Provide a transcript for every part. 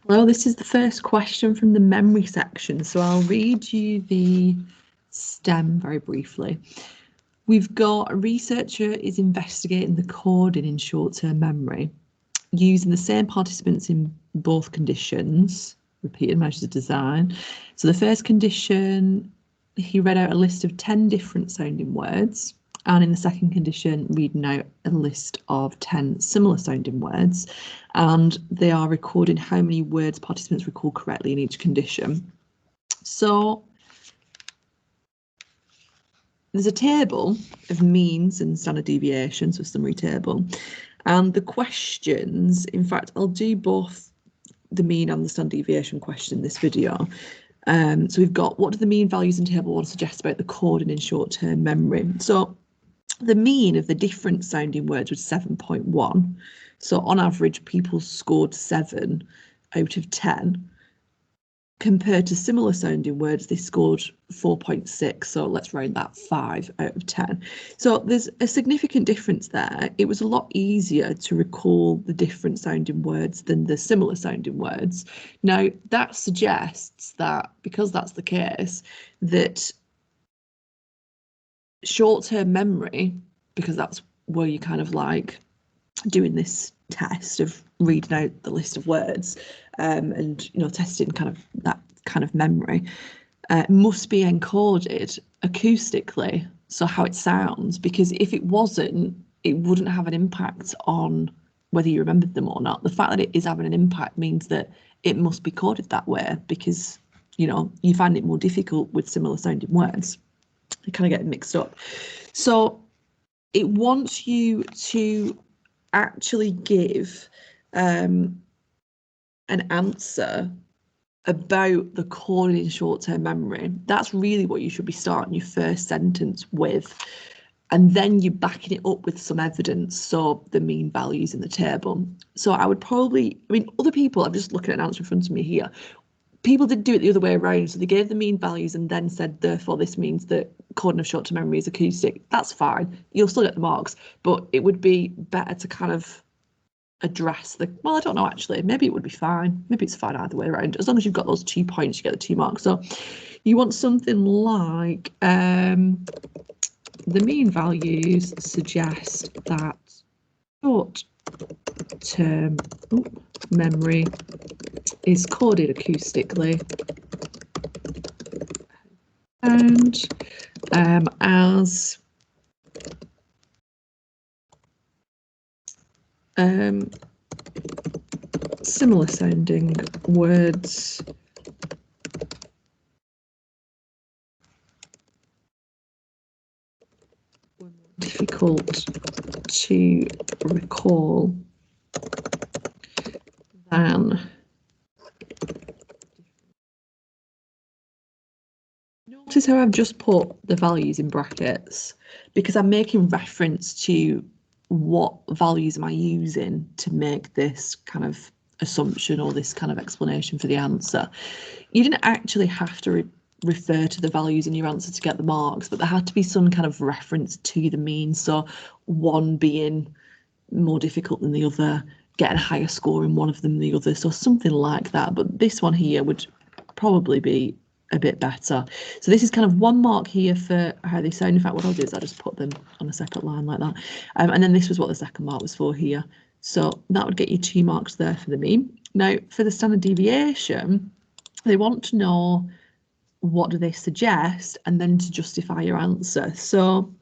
Well, this is the first question from the memory section, so I'll read you the STEM very briefly. We've got a researcher is investigating the coding in short-term memory using the same participants in both conditions, repeated measures of design. So the first condition, he read out a list of 10 different sounding words. And in the second condition, reading out a list of 10 similar sounding words, and they are recording how many words participants recall correctly in each condition. So there's a table of means and standard deviations, so a summary table, and the questions, in fact, I'll do both the mean and the standard deviation question in this video. So we've got, what do the mean values in table 1 suggest about the coding in short-term memory? So the mean of the different sounding words was 7.1. So on average, people scored 7 out of 10. Compared to similar sounding words, they scored 4.6. So let's round that 5 out of 10. So there's a significant difference there. It was a lot easier to recall the different sounding words than the similar sounding words. Now, that suggests that because that's the case, that short-term memory, because that's where you kind of like doing this test of reading out the list of words and testing kind of that kind of memory, must be encoded acoustically, so how it sounds, because if it wasn't, it wouldn't have an impact on whether you remembered them or not. The fact that it is having an impact means that it must be coded that way, because you find it more difficult with similar sounding words. You kind of get mixed up. So it wants you to actually give an answer about the coding in short-term memory. That's really what you should be starting your first sentence with. And then you're backing it up with some evidence, so the mean values in the table. So I would probably, other people, I'm just looking at an answer in front of me here, people did do it the other way around. So they gave the mean values and then said, therefore, this means that coding of short-term memory is acoustic. That's fine. You'll still get the marks, but it would be better to kind of address well, I don't know, actually. Maybe it would be fine. Maybe it's fine either way around. As long as you've got those 2 points, you get the 2 marks. So you want something like the mean values suggest that short-term memory is coded acoustically and as similar sounding words were more difficult to recall than notice how I've just put the values in brackets, because I'm making reference to what values am I using to make this kind of assumption or this kind of explanation for the answer. You didn't actually have to refer to the values in your answer to get the marks, but there had to be some kind of reference to the mean. So one being more difficult than the other, getting a higher score in one of them than the other. So something like that. But this one here would probably be a bit better. So this is kind of 1 mark here for how they sound. In fact, what I'll do is I'll just put them on a separate line like that. And then this was what the second mark was for here. So that would get you 2 marks there for the mean. Now, for the standard deviation, they want to know what do they suggest and then to justify your answer. So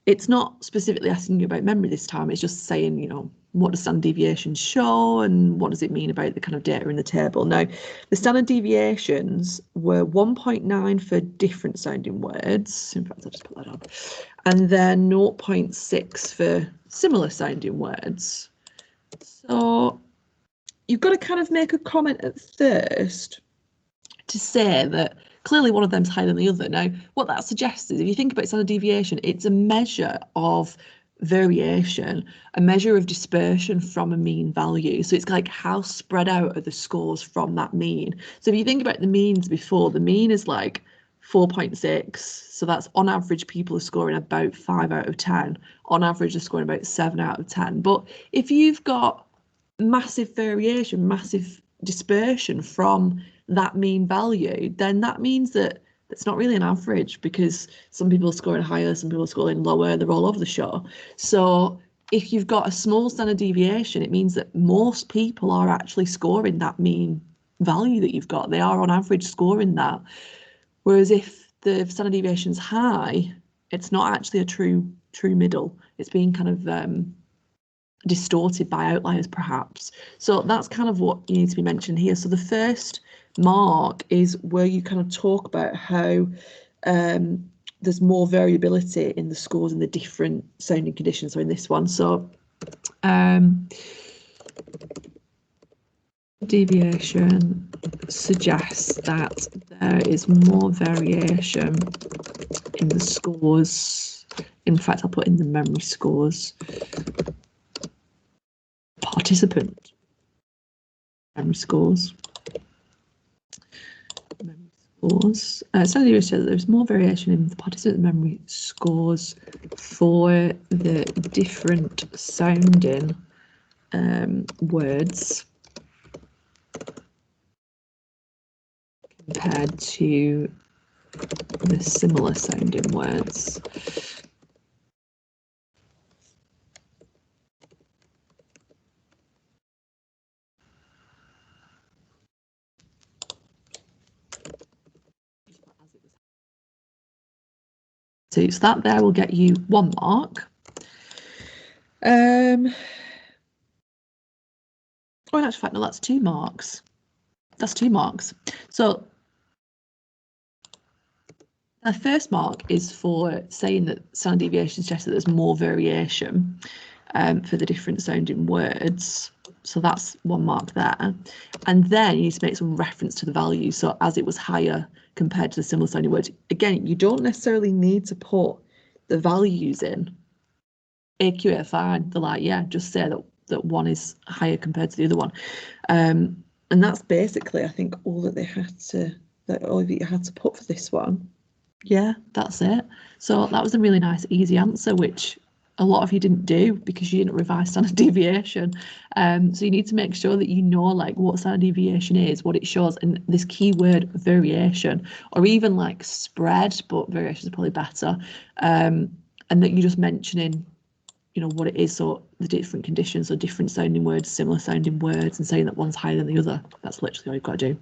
it's not specifically asking you about memory this time. It's just saying, what does standard deviations show and what does it mean about the kind of data in the table? Now, the standard deviations were 1.9 for different sounding words. In fact, I'll just put that on. And then 0.6 for similar sounding words. So you've got to kind of make a comment at first to say that clearly one of them's higher than the other. Now, what that suggests is if you think about standard deviation, it's a measure of variation, a measure of dispersion from a mean value. So it's like how spread out are the scores from that mean. So if you think about the means before, the mean is like 4.6. So that's on average, people are scoring about 5 out of 10. On average, they're scoring about 7 out of 10. But if you've got massive variation, massive dispersion from that mean value, then that means that it's not really an average, because some people are scoring higher, some people are scoring lower, they're all over the show. So if you've got a small standard deviation, it means that most people are actually scoring that mean value that you've got. They are on average scoring that. Whereas if the standard deviation's high, it's not actually a true middle. It's being kind of distorted by outliers, perhaps. So that's kind of what you need to be mentioned here. So the first mark is where you kind of talk about how there's more variability in the scores in the different sounding conditions. So in this one, so deviation suggests that there is more variation in the scores. In fact, I'll put in the memory scores. Participant memory scores. Standard deviation says there's more variation in the participant memory scores for the different sounding words compared to the similar sounding words. So that there will get you 1 mark. Oh, in actual fact, no, that's 2 marks. That's 2 marks. So the first mark is for saying that standard deviation suggests that there's more variation for the different sounding words. So that's 1 mark there. And then you need to make some reference to the value. So as it was higher compared to the similar sounding words. Again, you don't necessarily need to put the values in. AQA are fine. They're like, yeah, just say that one is higher compared to the other one. And that's basically, I think, all that they had to, all that you had to put for this one. Yeah, that's it. So that was a really nice, easy answer, which a lot of you didn't do because you didn't revise standard deviation. So you need to make sure that you know like what standard deviation is, what it shows, and this keyword variation, or even like spread, but variation is probably better. And that you're just mentioning, you know, what it is, so the different conditions, or different sounding words, similar sounding words, and saying that one's higher than the other. That's literally all you've got to do.